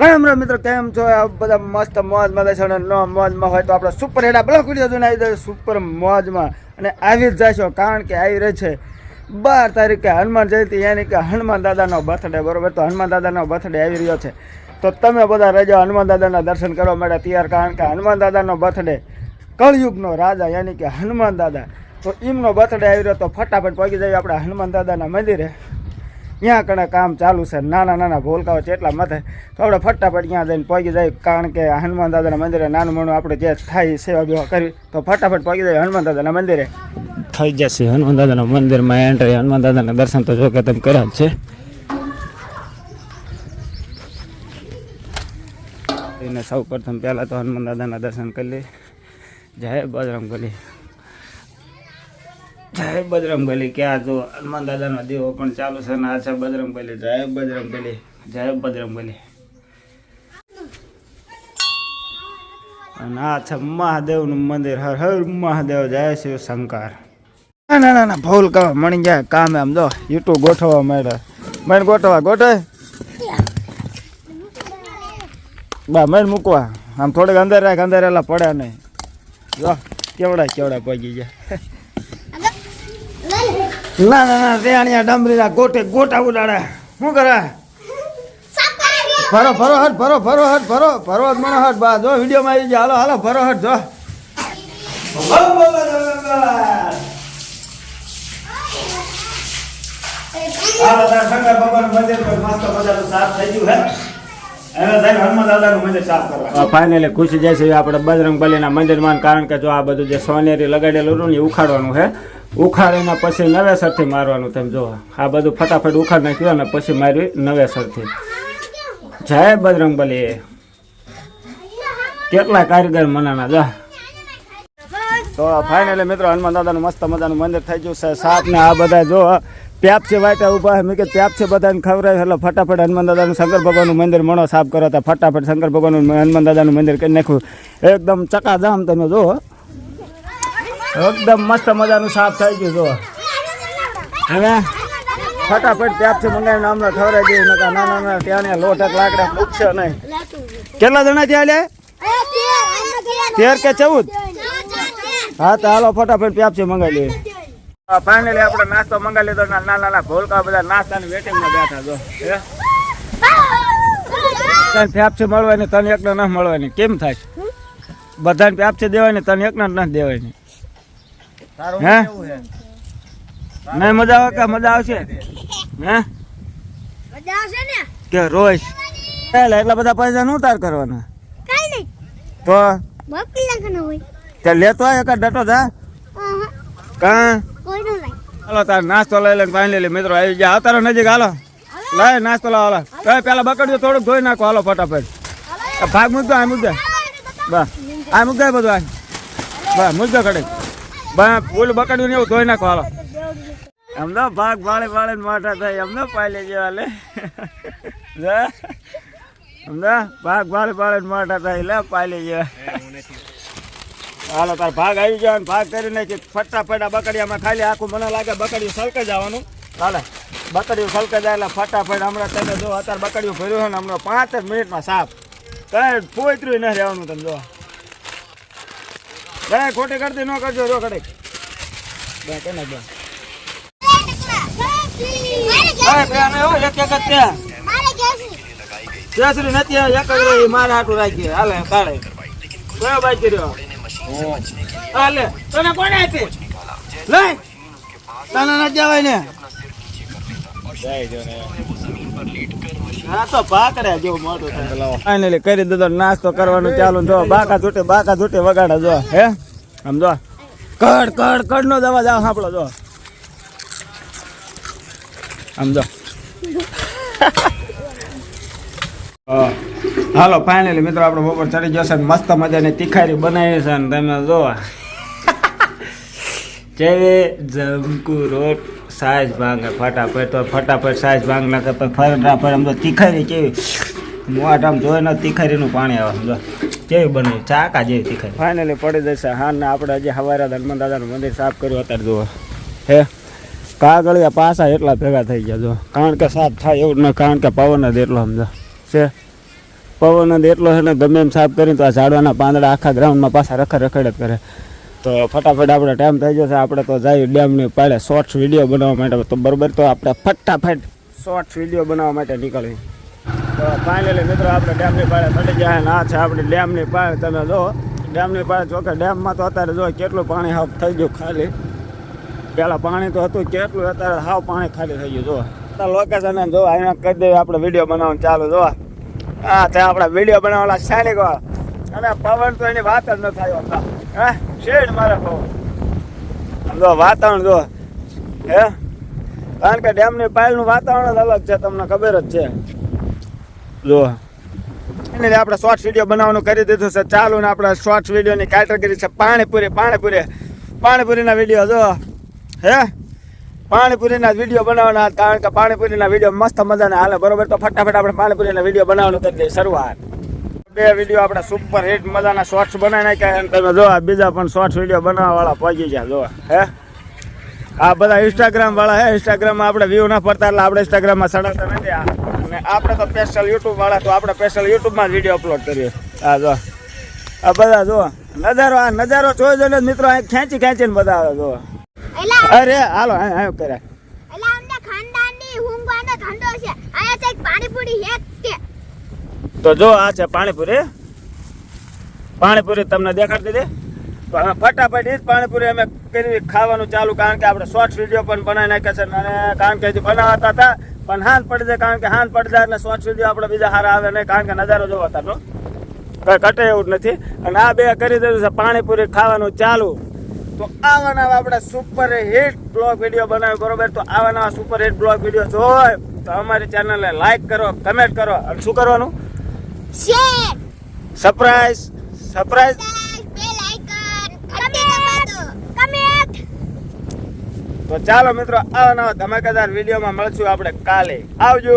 રામ રામ મિત્રો, કેમ છો? આ બધા મસ્ત મોજમાં છે અને ન મોજમાં હોય તો આપણે સુપર હેડા બ્લોક વિડીયો જોઈને આવી જાય સુપર મોજમાં અને આવી જ જશો, કારણ કે આવી રહી છે 12 તારીખે હનુમાન જયંતિ, યાની કે હનુમાન દાદાનો બર્થડે. બરોબર, તો હનુમાન દાદાનો બર્થડે આવી રહ્યો છે, તો તમે બધા રહેજો હનુમાન દાદાના દર્શન કરવા માટે તૈયાર, કારણ કે હનુમાન દાદાનો બર્થડે કળયુગનો રાજા યાની કે હનુમાન દાદા, તો એમનો બર્થડે આવી રહ્યો, તો ફટાફટ પહોંચી જઈએ આપણે હનુમાન દાદાના મંદિરે. ત્યાં કણે કામ ચાલુ છે, નાના નાના ભોલકાઓ છે એટલા મથે, તો આપણે ફટાફટ ત્યાં જઈને પહોંચી જાય, કારણ કે હનુમાન દાદાના મંદિરે નાનું મોનું આપણે જે થાય સેવા બેવા કરી, તો ફટાફટ પહોંચી જાય હનુમાન દાદાના મંદિરે. થઈ જશે હનુમાન દાદાના મંદિરમાં એન્ટ્રી. હનુમાન દાદાના દર્શન તો જો કે તમે કર્યા જ છે. એને સૌ પ્રથમ પહેલાં તો હનુમાન દાદાના દર્શન કરી લે. જય બજરંગબલી, જય બજરંગબલી. ક્યાં જો હનુમાન દાદાનો દીવો પણ ચાલુ છે ને આ છે બજરંગબલી. જય બજરંગબલી, જય બજરંગબલી. અને આ છે મહાદેવનું મંદિર. હર હર મહાદેવ, જય શિવ શંકર. ના ના ના ભૂલ કરવા મળી જાય કામ. આમ જો યુટ્યુબ ગોઠવવા માંડે, મને ગોઠવા ગોઠવે બા મને મૂકવા. આમ થોડીક અંદર રાખ, અંદર એલા પડ્યા નહીં. જો કેવડા પહોંચી જાય. ના ના ના રેણિયા ડમરીના ગોટે ગોટા ઉડાડે. શું કરે? ભરો ભરો હટ, ભરો જ મને હટ. બા જો વિડીયોમાં આવી જાય. હાલો ભરો હટ. જો શંકર ભગવાન મંદિર પર મસ્ત મજાનું સાફ થઈ ગયું હે. હનુમાન દાદાનું મંદિર સાફ કરવા ફાઇનલી ખુશી જાય છે આપણે બજરંગબલીના મંદિરમાં, કારણ કે જો આ બધું જે સોનેરી લગાડેલું હતું ને એ ઉખાડવાનું છે. ઉખાડીને પછી નવેસરથી મારવાનું. તમે જો આ બધું ફટાફટ ઉખાડ નાખ્યું અને પછી મારવી નવેસરથી. જય બજરંગબલી. કેટલા કારીગર મનાના જા. તો ફાઇનલી મિત્રો હનુમાન દાદાનું મસ્ત મજાનું મંદિર થઈ ગયું છે સાફ ને. આ બધા જો પ્યાપ છે વાટા ઉભા. મેં કે પ્યાપ છે બધાને ખવડાય એટલે ફટાફટ હનુમાન દાદાનું શંકર ભગવાનનું મંદિર મણો સાફ કરો. હતા ફટાફટ શંકર ભગવાનનું હનુમાન દાદાનું મંદિર કરી નાખ્યું એકદમ ચકાજામ. તમે જો એકદમ મસ્ત મજાનું સાફ થઈ ગયું. જો હવે ફટાફટ પ્યાપ છે મંગાવીને અમને ખવડાવી દઈએ. નકા નાના નાના ત્યાં લોટક લાકડા મૂકશે નહીં. કેટલા જણા ત્યાં લે? 13 કે 14? હા તો હાલો ફટાફટ પ્યાપ છે મંગાવી લઈએ. ફાઇનલી આપણે નાસ્તો મંગાવી લીધો. નાના નાના ભોલકા બધા નાસ્તાની વેટિંગમાં બેઠા. જો તને પ્યાપસી મળવાની, તને એકને ન મળવાની. કેમ થાય? બધાને પ્યાપસી દેવાની, તને એકને નથી દેવાની. હે નહીં મજા આવે કે મજા આવશે? હે કે રોજ એટલા બધા પૈસા નું તાર કરવાના? તો લેતો હોય એક ડટો જા કા. હાલો તાર નાસ્તો લઈ લઈને ફાઇનલી મિત્રો આવી ગયા. આવતારો નજીક હાલો લઈ નાસ્તો લાવો. હાલો પેલા બકડ્યું થોડુંક ધોઈ નાખો. હાલો ફટાફટ ભાગ મૂકજો. આ મૂકજો બસ, આ મૂક જાય બધું. બસ મૂકજો ખડે. બસ બોલું બકડ્યું ને એવું ધોઈ નાખો. હાલો એમનો ભાગ વાળે વાળે મોટા થાય. એમનો પાયલે જેવા લે સમજા. ભાગ વાળે વાળે મોટા થાય લે પાયલે જેવા. હાલો તાર ભાગ આવી જવાનો. ભાગ કરી નાખી ફટાફટ. આ બકડીયામાં ખાલી આખું મને લાગે બકડીયું સલકે જવાનું. હાલે બકડીયું સલકે જાય એટલે ફટાફટ હમણાં તમે જો અત્યારે બકડીયું ભર્યું છે ને હમણાં 5 જ મિનિટમાં સાફ. કઈ પોતરું ન રહેવાનું. તમે જો કઈ ખોટી કરતી ન કરજો. જો કડે કઈ નાખ નથી એક જ મારા હાટું રાખીએ. હાલે કાળે કયો બાઈક કર્યો? હાલે તને કોને આપી? લઈ તને ન જવાય ને. હા તો ભાકડે જેવું મોટું થાય. ફાઇનલી કરી દીધો નાસ્તો કરવાનું ચાલુ. જો બાકા ઝૂટે વગાડે. જો હે આમ જો કડ નો દવા જાવ સાંભળો. જો આમ જો હાલો ફાઇનલી મિત્રો આપણે બપોર ચડી જશે. મસ્ત મજાની તીખારી બનાવી છે ને તમે જો જેવી જમકુ રોટ સાઈઝ ભાંગે ફટાફટ. તો ફટાફટ સાઈઝ ભાંગ નાખે ફટાફટ. આમ તો તીખારી કેવી મોટ આમ જોઈ ને તીખારીનું પાણી આવે. સમજો કેવી બની ચાકા જેવી તીખારી. ફાઇનલી પડી જશે. હા ને આપણે હજી સવારે હનુમાન દાદાનું મંદિર સાફ કર્યું. અત્યારે જુઓ હે કાગળિયા પાસા એટલા ભેગા થઈ ગયા. જો કારણ કે સાફ થાય એવું ન, કારણ કે પવન જ એટલો સમજો છે. પવન જ એટલો છે ને ગમે એમ સાફ કરીને તો આ ઝાડવાના પાંદડા આખા ગ્રાઉન્ડમાં પાછા રખડ જ કરે. તો ફટાફટ આપણે ટાઈમ થઈ જશે, આપણે તો જઈએ ડેમની પાડે શોર્ટ્સ વિડીયો બનાવવા માટે. તો બરોબર, તો આપણે ફટાફટ શોર્ટ્સ વિડીયો બનાવવા માટે નીકળીએ. તો ફાઇનલી મિત્રો આપણે ડેમની પાડે ચડી ગયા ને આ છે આપણી ડેમની પાડે. તમે જો ડેમની પાડે જો કે ડેમમાં તો અત્યારે જો કેટલું પાણી હાવ થઈ ગયું ખાલી. પહેલાં પાણી તો હતું કેટલું, અત્યારે હાવ પાણી ખાલી થઈ ગયું. જો લોકેશન જો અહીંયા કરી દઈએ આપણે વિડીયો બનાવવાનું ચાલુ. જો હા ત્યાં આપણા વિડીયો બનાવવાના સૈનિકો અને પવન તો એની વાત જ ન થાય. હા શેડ મારે પવન જો વાતાવરણ જો હે, કારણ કે ડેમની પાયલનું વાતાવરણ જ અલગ છે, તમને ખબર જ છે. જો એને આપણે શોર્ટ્સ વિડીયો બનાવવાનું કરી દીધું છે ચાલુ ને આપણે શોર્ટ્સ વિડીયોની કેટેગરી છે પાણીપુરીના વિડીયો. જો હે પાણીપુરીના વિડીયો બનાવવાના, કારણ કે પાણીપુરીના વિડીયો મસ્ત મજાના હાલે. બરોબર, તો ફટાફટ આપણે પાણીપુરીના વિડીયો બનાવવાનું કરી દઈએ શરૂઆત. 2 વિડીયો આપણે સુપર હિટ મજાના શોર્ટ્સ બનાવી નાખ્યા અને તમે જો બીજા પણ શોર્ટ્સ વિડીયો બનાવવા વાળા પહોંચી ગયા. જો હે આ બધા ઇન્સ્ટાગ્રામ વાળા હે, ઇન્સ્ટાગ્રામમાં આપણે વ્યૂ ના પડતા એટલે આપણે ઇન્સ્ટાગ્રામમાં ચડાવતા નથી. અને આપણે તો સ્પેશિયલ યુટ્યુબ વાળા, તો આપણે સ્પેશિયલ યુટ્યુબમાં જ વિડીયો અપલોડ કરીએ. હા જો આ બધા જો નજારો, આ નજારો જોઈ જોઈને મિત્રો અહીં ખેંચીને બધા આવે. જો અરે હાલો આયો કરે એલા અમને ખાનદાની હુંગવાનો ધંધો છે. આયા છે પાણીપુરી હેક કે. તો જો આ છે પાણીપુરી તમને દેખાડતી દે. તો અમે ફટાફટ એ જ પાણીપુરી અમે કરી ખાવાનું ચાલુ, કારણ કે આપણે શોર્ટ્સ વિડીયો પણ બનાવી નાખ્યા છે. અને કારણ કે હજી બનાવતા હતા પણ હાથ પડી જાય, કારણ કે હાથ પડી જાય એટલે શોર્ટ્સ વિડીયો આપણે બીજા સારા આવે નહીં, કારણ કે નજારો જોવો તારનો કંઈ ઘટે એવું જ નથી. અને આ બે કરી દીધું છે પાણીપુરી ખાવાનું ચાલુ. તો આવા નવા આપણે સુપર હિટ બ્લોગ વિડીયો બનાવ્યો. બરોબર, તો આવા નવા સુપર હિટ બ્લોગ વિડીયો જોય તો અમારી ચેનલને લાઈક કરો, કમેન્ટ કરો અને શું કરવાનું? Share, surprise bell icon, comment. તો ચાલો મિત્રો આવા નવા ધમાકેદાર વિડીયોમાં મળશું આપણે કાલે. આવજો.